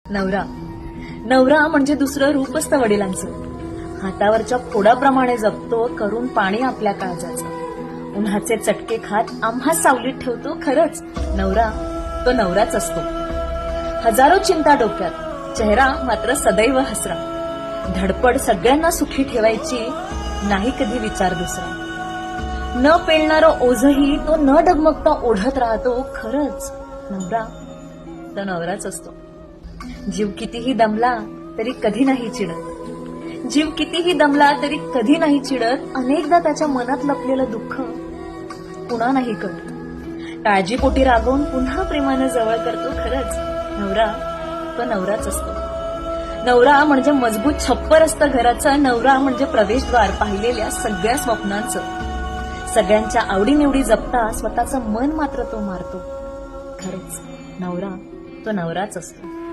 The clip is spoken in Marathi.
नवरा नवरा म्हणजे दुसरं रूप असतं वडिलांचं. हातावरच्या फोडाप्रमाणे जपतो करून पाणी आपल्या काळजाचं. उन्हाचे चटके खात आम्हा सावलीत ठेवतो. खरंच नवरा तो नवराच असतो. हजारो चिंता डोक्यात, चेहरा मात्र सदैव हसरा. धडपड सगळ्यांना सुखी ठेवायची, नाही कधी विचार दुसरा. न पेलणारं ओझही तो न डगमगता ओढत राहतो. खरंच नवरा तो नवराच असतो. जीव कितीही दमला तरी कधी नाही चिडत. जीव कितीही दमला तरी कधी नाही चिडत. अनेकदा त्याच्या मनात लपलेलं दुःख पुन्हा नाही कळत. काळजीपोटी रागवून पुन्हा प्रेमानं जवळ करतो. खरंच नवरा तो नवराच असतो. नवरा म्हणजे मजबूत छप्पर असतं घराचं. नवरा म्हणजे प्रवेशद्वार पाहिलेल्या सगळ्या स्वप्नांचं. सगळ्यांच्या आवडीनिवडी जपता स्वतःचं मन मात्र तो मारतो. खरंच नवरा तो नवराच असतो.